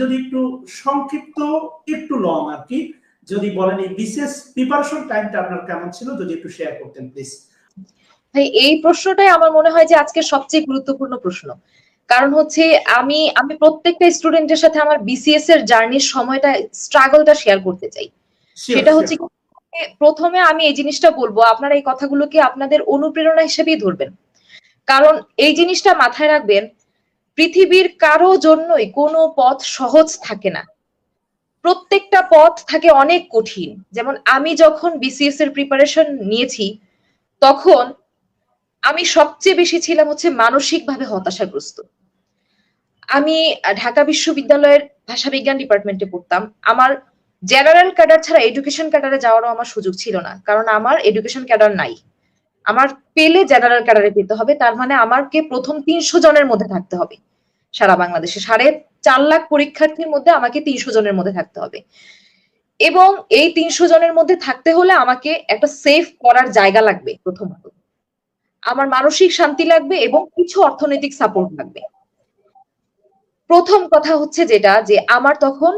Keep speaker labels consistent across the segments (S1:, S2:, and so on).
S1: যদি একটু সংক্ষিপ্ত, একটু লং আর কি, যদি বলেন এই বিসিএস প্রিপারেশন টাইমটা আপনার কেমন ছিল, যদি একটু শেয়ার করতেন প্লিজ।
S2: ভাই এই প্রশ্নটাই আমার মনে হয় যে আজকে সবচেয়ে গুরুত্বপূর্ণ প্রশ্ন। কারণ হচ্ছে আমি আমি প্রত্যেকটা স্টুডেন্টের সাথে আমার বিসিএস এর জার্নির সময়টা, স্ট্রাগলটা শেয়ার করতে চাই। সেটা হচ্ছে প্রথমে আমি এই জিনিসটা বলবো, আপনারা এই কথাগুলোকে আপনাদের অনুপ্রেরণা হিসেবেই ধরবেন। কারণ এই জিনিসটা মাথায় রাখবেন, পৃথিবীর কারো জন্যই কোনো পথ সহজ থাকে না, প্রত্যেকটা পথ থাকে অনেক কঠিন। যেমন আমি যখন বিসিএস এর প্রিপারেশন নিয়েছি, তখন আমি সবচেয়ে বেশি ছিলাম হচ্ছে মানসিকভাবে হতাশাগ্রস্ত। আমি ঢাকা বিশ্ববিদ্যালয়ের ভাষাবিজ্ঞান ডিপার্টমেন্টে পড়তাম। আমার জেনারেল ক্যাডার ছাড়া এডুকেশন ক্যাডারে যাওয়ারও আমার সুযোগ ছিল না, কারণ আমার এডুকেশন ক্যাডার নাই। আমার পেলে জেনারেল ক্যাডারে পেতে হবে, তার মানে আমাকে প্রথম 300 জনের মধ্যে থাকতে হবে। সারা বাংলাদেশে 4.5 লাখ পরীক্ষার্থীর মধ্যে আমাকে 300 জনের মধ্যে থাকতে হবে, এবং এই 300 জনের মধ্যে থাকতে হলে আমাকে একটা সেফ করার জায়গা লাগবে। প্রথমত আমার মানসিক শান্তি লাগবে এবং কিছু অর্থনৈতিক সাপোর্ট লাগবে। প্রথম কথা হচ্ছে যেটা, যে আমার তখন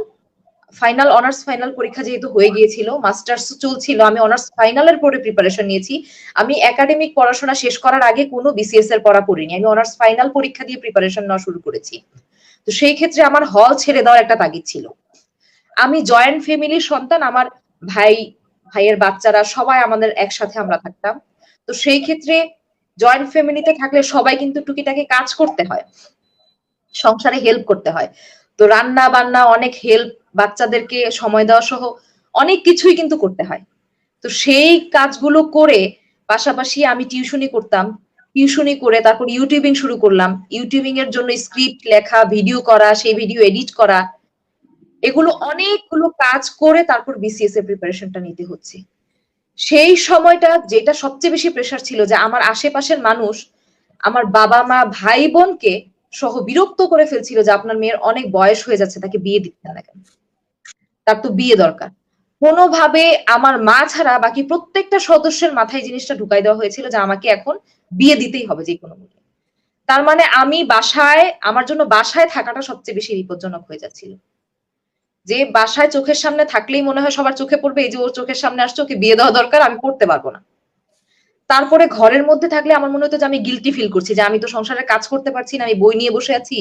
S2: ফাইনাল, অনার্স ফাইনাল পরীক্ষা যেহেতু হয়ে গিয়েছিল, মাস্টার্স চলছিল, আমি অনার্স ফাইনালের পরে প্রিপারেশন নিয়েছি। আমি একাডেমিক পড়াশোনা শেষ করার আগে কোনো বিসিএস এর পড়া পড়িনি, আমি অনার্স ফাইনাল পরীক্ষা দিয়ে প্রিপারেশন নেওয়া শুরু করেছি। তো সেই ক্ষেত্রে আমার হল ছেড়ে দেওয়ার একটা তাগিদ ছিল। আমি জয়েন্ট ফ্যামিলির সন্তান, আমার ভাইয়ের বাচ্চারা সবাই আমাদের একসাথে আমরা থাকতাম। তো সেই ক্ষেত্রে জয়েন্ট ফ্যামিলিতে থাকলে সবাই কিন্তু টুকিটাকি কাজ করতে হয়, সংসারে হেল্প করতে হয়। তো রান্না বান্না, অনেক হেল্প, বাচ্চাদেরকে সময় দেওয়া সহ অনেক কিছুই কিন্তু করতে হয়। তো সেই কাজগুলো করে পাশাপাশি আমি টিউশনি করতাম। টিউশনি করে তারপর ইউটিউবিং শুরু করলাম। ইউটিউবিং এর জন্য স্ক্রিপ্ট লেখা, ভিডিও করা, সেই ভিডিও এডিট করা, এগুলো অনেকগুলো কাজ করে তারপর বিসিএস এর প্রিপারেশনটা নিতে হচ্ছে। সেই সময়টা যেটা সবচেয়ে বেশি প্রেশার ছিল, যে আমার আশেপাশের মানুষ, আমার বাবা মা ভাই বোনকে সহ বিরক্ত করে ফেলছিল যে আপনার মেয়ের অনেক বয়স হয়ে যাচ্ছে, তাকে বিয়ে দিচ্ছেন না কেন, তার তো বিয়ে দরকার। কোনোভাবে আমার মা ছাড়া বাকি প্রত্যেকটা সদস্যের মাথায় জিনিসটা ঢুকাই দেওয়া হয়েছিল যে আমাকে এখন বিয়ে দিতেই হবে যে কোনো মূল্যে। তার মানে আমি বাসায়, আমার জন্য বাসায় থাকাটা সবচেয়ে বেশি বিপজ্জনক হয়ে যাচ্ছিল। যে বাসায় চোখের সামনে থাকলেই মনে হয় সবার চোখে পড়বে, এই যে ওর চোখের সামনে আসছে, ওকে বিয়ে দেওয়া দরকার, আমি পড়তে পারবো না। তারপরে ঘরের মধ্যে থাকলে আমার মনে হতো যে আমি গিলটি ফিল করছি, যে আমি তো সংসারের কাজ করতে পারছি না, আমি বই নিয়ে বসে আছি,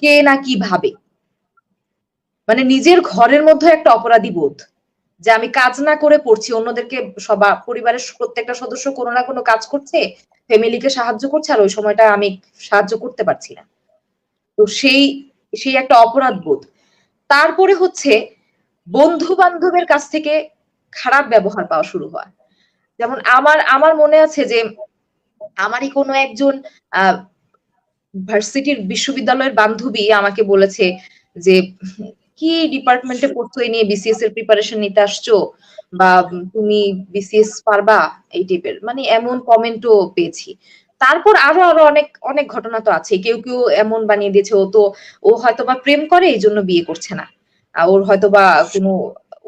S2: কে না কি ভাবে। মানে নিজের ঘরের মধ্যে একটা অপরাধী বোধ, যে আমি কাজ না করে পড়ছি, অন্যদেরকে সবার পরিবারের প্রত্যেকটা সদস্য কোনো না কোনো কাজ করছে, ফ্যামিলিকে সাহায্য করছে, আর ওই সময়টা আমি সাহায্য করতে পারছি না। তো সেই সেই একটা অপরাধ বোধ। তারপরে হচ্ছে বন্ধু বান্ধবের কাছ থেকে খারাপ ব্যবহার পাওয়া শুরু হয়। যেমন আমার আমার মনে আছে যে আমারই কোনো একজন ভার্সিটির বিশ্ববিদ্যালয়ের বান্ধবী আমাকে বলেছে যে কি ডিপার্টমেন্টে পড়ছো, এই নিয়ে বিসিএস এর প্রিপারেশন নিতে আসছো, বা তুমি বিসিএস পারবা, এই টাইপের মানে এমন কমেন্টও পেয়েছি। তারপর আরো আরো অনেক অনেক ঘটনা তো আছে। কেউ কেউ এমন বানিয়ে দিয়েছে, ও হয়তোবা প্রেম করে এই জন্য বিয়ে করছে না, ওর হয়তোবা কোনো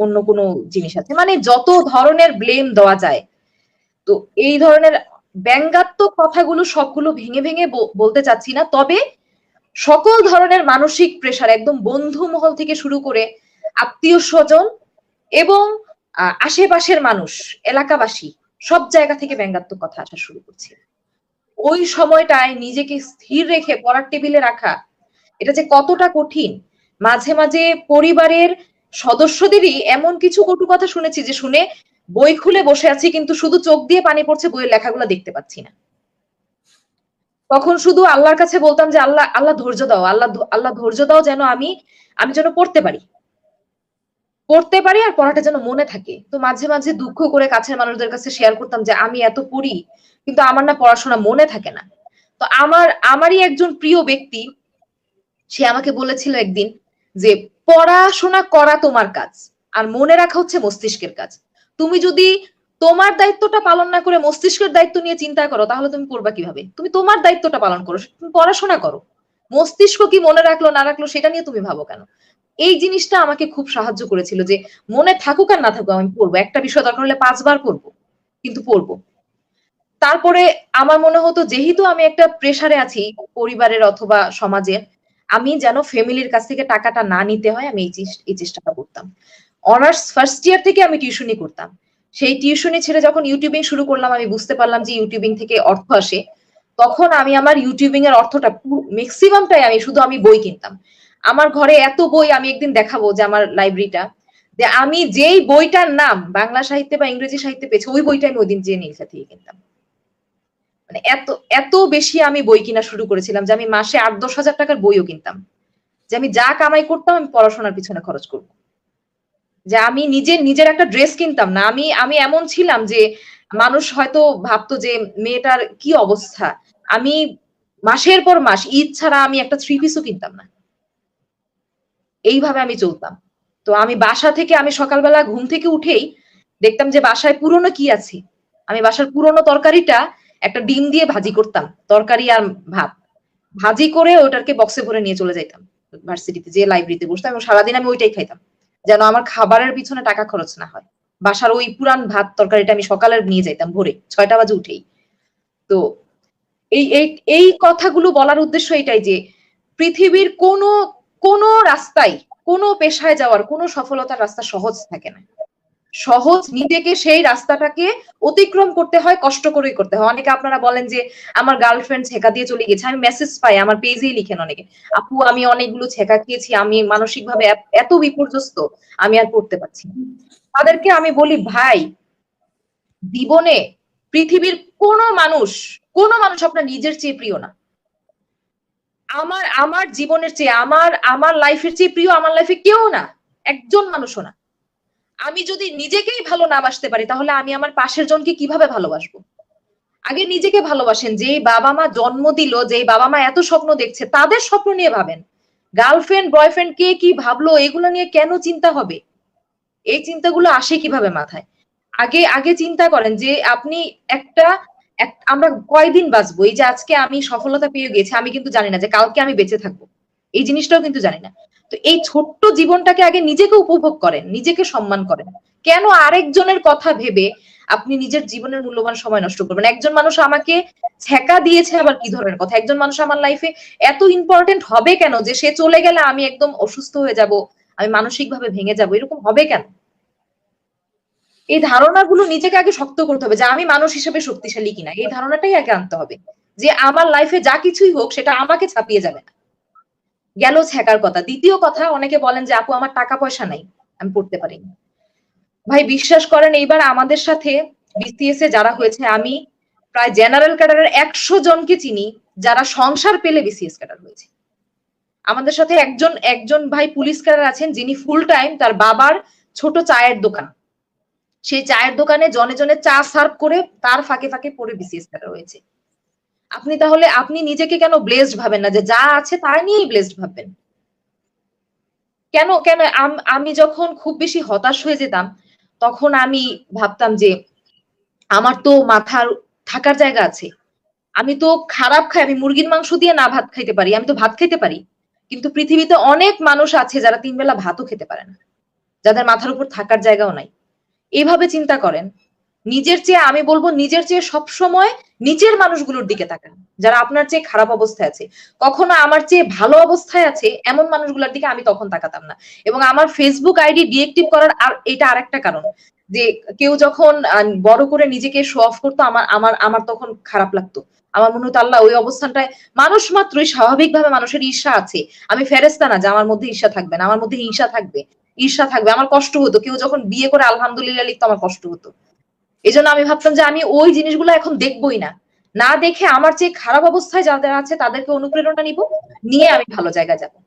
S2: অন্য কোনো জিনিস আছে, মানে যত ধরনের ব্লেম দেওয়া যায়। তো এই ধরনের ব্যঙ্গাত্মক কথাগুলো সবগুলো ভেঙে ভেঙে বলতে চাচ্ছি না, তবে সকল ধরনের মানসিক প্রেশার, একদম বন্ধু মহল থেকে শুরু করে আত্মীয় স্বজন এবং আশেপাশের মানুষ, এলাকাবাসী, সব জায়গা থেকে ব্যঙ্গাত্মক কথা আসা শুরু করছে। ওই সময়টায় নিজেকে স্থির রেখে পড়ার টেবিলে রাখা, এটা যে কতটা কঠিন। মাঝে মাঝে পরিবারের সদস্যদেরই এমন কিছু কটু কথা শুনেছি, যে শুনে বই খুলে বসে আছি কিন্তু শুধু চোখ দিয়ে পানি পড়ছে, বইয়ের লেখাগুলো দেখতে পাচ্ছি না। তখন শুধু আল্লাহর কাছে বলতাম যে আল্লাহ, আল্লাহ ধৈর্য দাও, আল্লাহ আল্লাহ ধৈর্য দাও, যেন আমি যেন পড়তে পারি, আর পড়াটা যেন মনে থাকে। তো মাঝে মাঝে দুঃখ করে কাছের মানুষদের কাছে শেয়ার করতাম যে আমি এত পড়ি, কিন্তু আমার না পড়াশোনা মনে থাকে না। তো আমারই একজন প্রিয় ব্যক্তি, সে আমাকে বলেছিল একদিন যে পড়াশোনা করা তোমার কাজ, আর মনে রাখা হচ্ছে মস্তিষ্কের কাজ। তুমি যদি তোমার দায়িত্বটা পালন না করে মস্তিষ্কের দায়িত্ব নিয়ে চিন্তা করো, তাহলে তুমি পড়বা কিভাবে? তুমি তোমার দায়িত্বটা পালন করো, তুমি পড়াশোনা করো। মস্তিষ্ক কি মনে রাখলো না রাখলো সেটা নিয়ে তুমি ভাবো কেন? এই জিনিসটা আমাকে খুব সাহায্য করেছিল, যে মনে থাকুক আর না থাকুক আমি পড়বো, একটা বিষয় দরকার হলে 5 বার পড়বো, কিন্তু পড়বো। তারপরে আমার মনে হতো যেহেতু আমি একটা প্রেসারে আছি পরিবারের অথবা সমাজের, আমি যেন ফ্যামিলির কাছ থেকে টাকাটা না নিতে হয়, আমি এই চেষ্টাটা করতাম। অনার্স ফার্স্ট ইয়ার থেকে আমি টিউশনি করতাম। সেই টিউশনি ছেড়ে যখন ইউটিউবিং শুরু করলাম, আমি বুঝতে পারলাম যে ইউটিউবিং থেকে অর্থ আসে। তখন আমি আমার ইউটিউবিং এর অর্থটা ম্যাক্সিমামটাই আমি বই কিনতাম। আমার ঘরে এত বই, আমি একদিন দেখাবো যে আমার লাইব্রেরিটা, যে আমি যেই বইটার নাম বাংলা সাহিত্যে বা ইংরেজি সাহিত্যে পেয়েছি, ওই বইটা আমি ওই দিন যে নীলক্ষা থেকে কিনতাম। মানে এত এত বেশি আমি বই কিনা শুরু করেছিলাম যে আমি মাসে 8-10 হাজার টাকার বইও কিনতাম, যে আমি যা কামাই করতাম আমি পড়াশোনার পিছনে খরচ করব। যে আমি নিজের একটা ড্রেস কিনতাম না। আমি এমন ছিলাম যে মানুষ হয়তো ভাবতো যে মেয়েটার কি অবস্থা। আমি মাসের পর মাস ঈদ ছাড়া আমি একটা থ্রি পিসও কিনতাম না। এইভাবে আমি চলতাম। তো আমি বাসা থেকে আমি সকালবেলা ঘুম থেকে উঠেই দেখতাম যে বাসায় পুরনো কি আছে। আমি বাসার পুরনো তরকারিটা একটা ডিম দিয়ে ভাজি করতাম, তরকারি আর ভাত ভাজি করে ওটাকে বক্সে ভরে নিয়ে চলে যাইতাম ভার্সিটিতে, যে লাইব্রেরিতে বসতাম, এবং সারাদিন আমি ওইটাই খাইতাম, যেন আমার খাবারের পিছনে টাকা খরচ না হয়। বাসার ওই পুরান ভাত তরকারিটা আমি সকালে নিয়ে যাইতাম ভোরে 6টা বাজে উঠেই। তো এই এই এই কথাগুলো বলার উদ্দেশ্য এটাই যে পৃথিবীর কোনো রাস্তায়, কোনো পেশায় যাওয়ার, কোনো সফলতার রাস্তা সহজ থাকে না। সহজ নিজেকে সেই রাস্তাটাকে অতিক্রম করতে হয়, কষ্ট করেই করতে হয়। অনেকে আপনারা বলেন যে আমার গার্লফ্রেন্ড ছেকা দিয়ে চলে গেছে, আমি মেসেজ পাই, আমার পেজেই লিখেন অনেকে, আপু আমি অনেকগুলো ছেকা খেয়েছি, আমি মানসিকভাবে এত বিপর্যস্ত, আমি আর পড়তে পারছি না। তাদেরকে আমি বলি, ভাই জীবনে পৃথিবীর কোনো মানুষ আপনার নিজের চেয়ে প্রিয় না। আমার জীবনের চেয়ে, আমার লাইফের চেয়ে প্রিয় আমার লাইফে কেউ না, একজন মানুষও না। আমি যদি নিজেকেই ভালো না বাসতে পারি, তাহলে আমি আমার পাশের জনকে কিভাবে ভালোবাসবো? আগে নিজেকে ভালোবাসেন। যেই বাবা মা জন্ম দিল, যেই বাবা মা এত স্বপ্ন দেখছে, তাদের স্বপ্ন নিয়ে ভাবেন। গার্লফ্রেন্ড বয়ফ্রেন্ড কে কি ভাবলো এগুলো নিয়ে কেন চিন্তা হবে? এই চিন্তাগুলো আসে কিভাবে মাথায়? আগে চিন্তা করেন যে আপনি আমরা কয়দিন বাঁচবো। এই যে আজকে আমি সফলতা পেয়ে গেছি, আমি কিন্তু জানি না যে কালকে আমি বেঁচে থাকবো, এই জিনিসটাও কিন্তু জানি না। তো এই ছোট্ট জীবনটাকে আগে নিজেকে উপভোগ করেন, নিজেকে সম্মান করেন। কেন আরেকজনের কথা ভেবে আপনি নিজের জীবনের মূল্যবান সময় নষ্ট করবেন? একজন মানুষ আমাকে ছেকা দিয়েছে আবার কি ধরনের কথা? একজন মানুষ আমার লাইফে এত ইম্পর্টেন্ট হবে কেন যে সে চলে গেলে আমি একদম অসুস্থ হয়ে যাব, আমি মানসিকভাবে ভেঙে যাব? এরকম হবে কেন? এই ধারণাগুলো নিজেকে আগে শক্ত করতে হবে, যে আমি মানুষ হিসেবে শক্তিশালী কিনা, এই ধারণাটাই আগে আনতে হবে, যে আমার লাইফে যা কিছুই হোক সেটা আমাকে ছাপিয়ে যাবে না। গেল ছেকার কথা। দ্বিতীয় কথা, অনেকে বলেন যে আপু আমার টাকা পয়সা নাই, আমি পড়তে পারিনি। ভাই বিশ্বাস করেন, এইবার আমাদের সাথে বিসিএস এ যারা হয়েছে, আমি প্রায় জেনারেল ক্যাডারের 100 জনকে চিনি যারা সংসার পেলে বিসিএস ক্যাডার হয়েছে। আমাদের সাথে একজন ভাই পুলিশ ক্যাডার আছেন, যিনি ফুল টাইম তার বাবার ছোট চায়ের দোকান, সেই চায়ের দোকানে জনে জনে চা সার্ভ করে তার ফাঁকে ফাঁকে পড়ে বিসিএস ক্যাডার হয়েছে। আপনি নিজেকে কেন ব্লেসড ভাবেন না, যে যা আছে তাই নিয়েই ব্লেসড ভাববেন? কেন কেন আমি যখন খুব বেশি হতাশ হয়ে যেতাম, তখন আমি ভাবতাম যে আমার তো মাথার থাকার জায়গা আছে। আমি তো খারাপ খাই, আমি মুরগির মাংস দিয়ে না ভাত খাইতে পারি, আমি তো ভাত খেতে পারি। কিন্তু পৃথিবীতে অনেক মানুষ আছে যারা 3 বেলা ভাতও খেতে পারে না, যাদের মাথার উপর থাকার জায়গাও নাই। এইভাবে চিন্তা করেন। আমি বলবো নিজের চেয়ে সবসময় নিচের মানুষগুলোর দিকে তাকান, যারা আপনার চেয়ে খারাপ অবস্থায় আছে। কখনো আমার চেয়ে ভালো অবস্থায় আছে এমন মানুষগুলোর দিকে আমি তখন তাকাতাম না। এবং আমার ফেসবুক আইডি ডিএক্টিভ করার এটা আরেকটা কারণ, যে কেউ যখন বড় করে নিজেকে শো অফ করতো, আমার তখন খারাপ লাগতো। আমার মনে হতো আল্লাহ, ওই অবস্থানটায় মানুষ মাত্রই স্বাভাবিকভাবে মানুষের ঈর্ষা আছে। আমি ফেরেশতা না যে আমার মধ্যে ঈর্ষা থাকবে না, আমার মধ্যে হিংসা থাকবে, ঈর্ষা থাকবে। আমার কষ্ট হতো, কেউ যখন বিয়ে করে আলহামদুলিল্লাহ লিখতো, আমার কষ্ট হতো। এই জন্য আমি ভাবতাম যে আমি ওই জিনিসগুলো এখন দেখবোই না, না দেখে আমার চেয়ে খারাপ অবস্থায় যাদের আছে তাদেরকে অনুপ্রেরণা নিব, নিয়ে আমি ভালো জায়গায় যাবো।